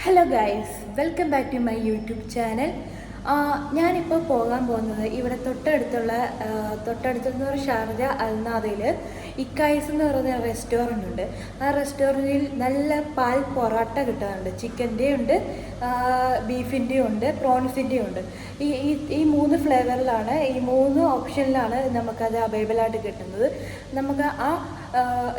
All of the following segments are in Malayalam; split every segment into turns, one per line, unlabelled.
Hello guys, welcome back to my YouTube channel. ഞാനിപ്പോൾ പോകാൻ പോകുന്നത് ഇവിടെ തൊട്ടടുത്തുള്ള ഒരു ഷാർജ അൽനാദയിൽ ഇക്കായ്സ് എന്ന് പറയുന്ന റെസ്റ്റോറൻ്റ് ഉണ്ട്. ആ റെസ്റ്റോറൻറ്റിൽ നല്ല പാൽ പൊറോട്ട കിട്ടാറുണ്ട്. ചിക്കൻ്റെയും ഉണ്ട്, ബീഫിൻ്റെയും ഉണ്ട്, പ്രോൺസിൻ്റെയും ഉണ്ട്. ഈ മൂന്ന് ഫ്ലേവറിലാണ്, ഈ മൂന്ന് ഓപ്ഷനിലാണ് നമുക്കത് അവൈലബിൾ ആയിട്ട് കിട്ടുന്നത്. നമുക്ക്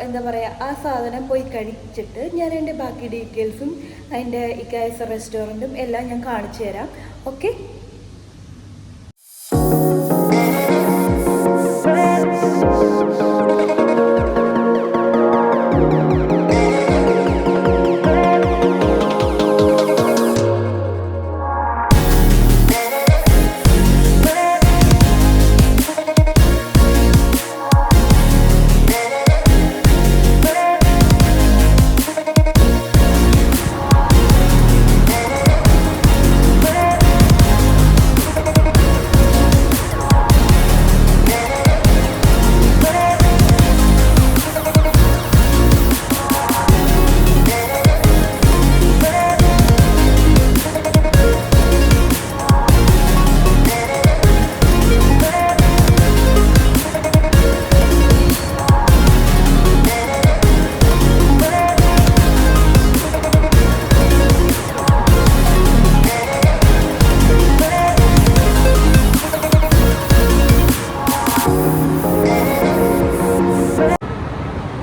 എന്താ പറയുക, ആ സാധനം പോയി കഴിച്ചിട്ട് ഞാൻ എൻ്റെ ബാക്കി ഡീറ്റെയിൽസും അതിൻ്റെ ഇക്കായ്സ് റെസ്റ്റോറൻറ്റും എല്ലാം ഞാൻ കാണിച്ചു തരാം. ഓക്കെ.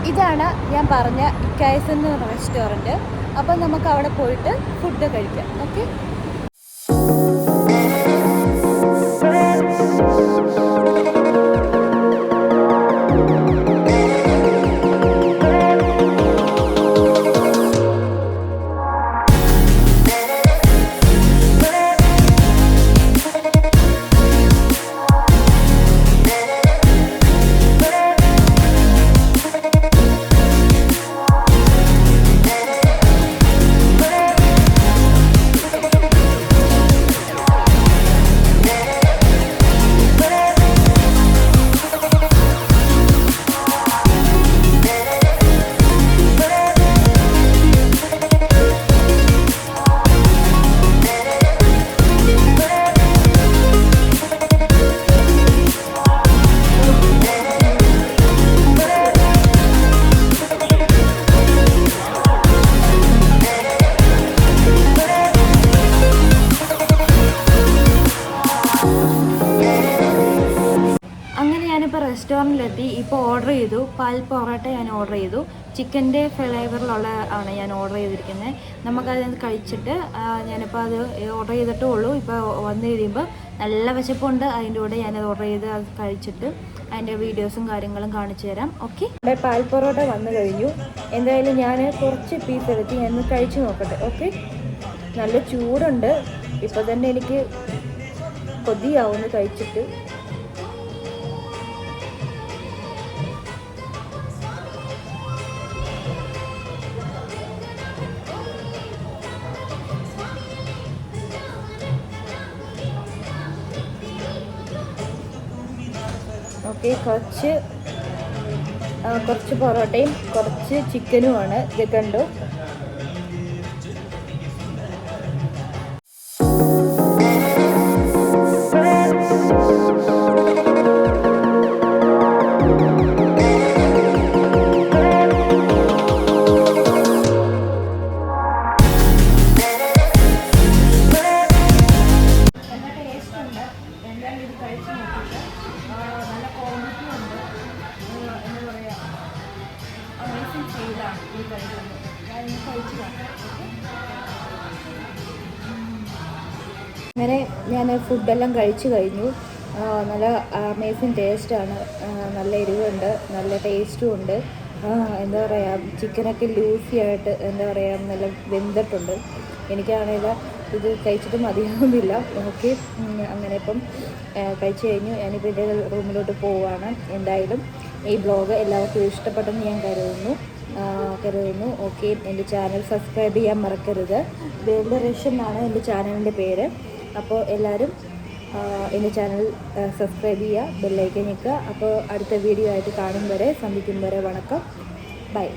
ഇതാണ് ഞാൻ പറഞ്ഞ ഇക്കായ്സ് എന്ന റെസ്റ്റോറൻറ്റ്. അപ്പം നമുക്ക് അവിടെ പോയിട്ട് ഫുഡ് കഴിക്കാം. ഓക്കെ. ഞാനിപ്പോൾ റെസ്റ്റോറൻറ്റിലെത്തി. ഇപ്പോൾ ഓർഡർ ചെയ്തു പാൽ പൊറോട്ട. ഞാൻ ഓർഡർ ചെയ്തു ചിക്കൻ്റെ ഫ്ലേവറിലുള്ള ആണ് ഞാൻ ഓർഡർ ചെയ്തിരിക്കുന്നത്. നമുക്കത് കഴിച്ചിട്ട് ഞാനിപ്പോൾ അത് ഓർഡർ ചെയ്തിട്ടേ ഉള്ളൂ. ഇപ്പോൾ വന്നു കഴിയുമ്പോൾ നല്ല വിശപ്പുണ്ട്. അതിൻ്റെ കൂടെ ഞാനത് ഓർഡർ ചെയ്ത് അത് കഴിച്ചിട്ട് അതിൻ്റെ വീഡിയോസും കാര്യങ്ങളും കാണിച്ചു തരാം. ഓക്കെ. ഇവിടെ പാൽ പൊറോട്ട വന്നു കഴിഞ്ഞു. എന്തായാലും ഞാൻ കുറച്ച് പീസ് എടുത്ത് ഞാൻ കഴിച്ച് നോക്കട്ടെ. ഓക്കെ. നല്ല ചൂടുണ്ട്. ഇപ്പോൾ തന്നെ എനിക്ക് കൊതിയാവുന്നു കഴിച്ചിട്ട്. ഓക്കെ. കുറച്ച് പൊറോട്ടയും കുറച്ച് ചിക്കനുമാണ്. ഇത് കണ്ടു. അങ്ങനെ ഞാൻ ഫുഡെല്ലാം കഴിച്ചു കഴിഞ്ഞു. നല്ല അമേസിങ് ടേസ്റ്റാണ്. നല്ല എരിവുണ്ട്, നല്ല ടേസ്റ്റും ഉണ്ട്. എന്താ പറയുക, ചിക്കനൊക്കെ ലൂസി ആയിട്ട് എന്താ പറയുക നല്ല വെന്തിട്ടുണ്ട്. എനിക്കാണെങ്കിൽ ഇത് കഴിച്ചിട്ട് മതിയാവുന്നില്ല. ഓക്കെ. അങ്ങനെ ഇപ്പം കഴിച്ചു കഴിഞ്ഞു. ഞാനിപ്പോൾ എൻ്റെ റൂമിലോട്ട് പോവുകയാണ്. എന്തായാലും ഈ ബ്ലോഗ് എല്ലാവർക്കും ഇഷ്ടപ്പെട്ടെന്ന് ഞാൻ കരുതുന്നു. ഓക്കെ. എൻ്റെ ചാനൽ സബ്സ്ക്രൈബ് ചെയ്യാൻ മറക്കരുത്. വേൾഡ് റേഷൻ എന്നാണ് എൻ്റെ ചാനലിൻ്റെ പേര്. അപ്പോൾ എല്ലാവരും എൻ്റെ ചാനൽ സബ്സ്ക്രൈബ് ചെയ്യുക, ബെല്ലൈക്കൻ ഞെക്കുക. അപ്പോൾ അടുത്ത വീഡിയോ ആയിട്ട് കാണും വരെ, സന്ധിക്കും വരെ വണക്കം. ബൈ.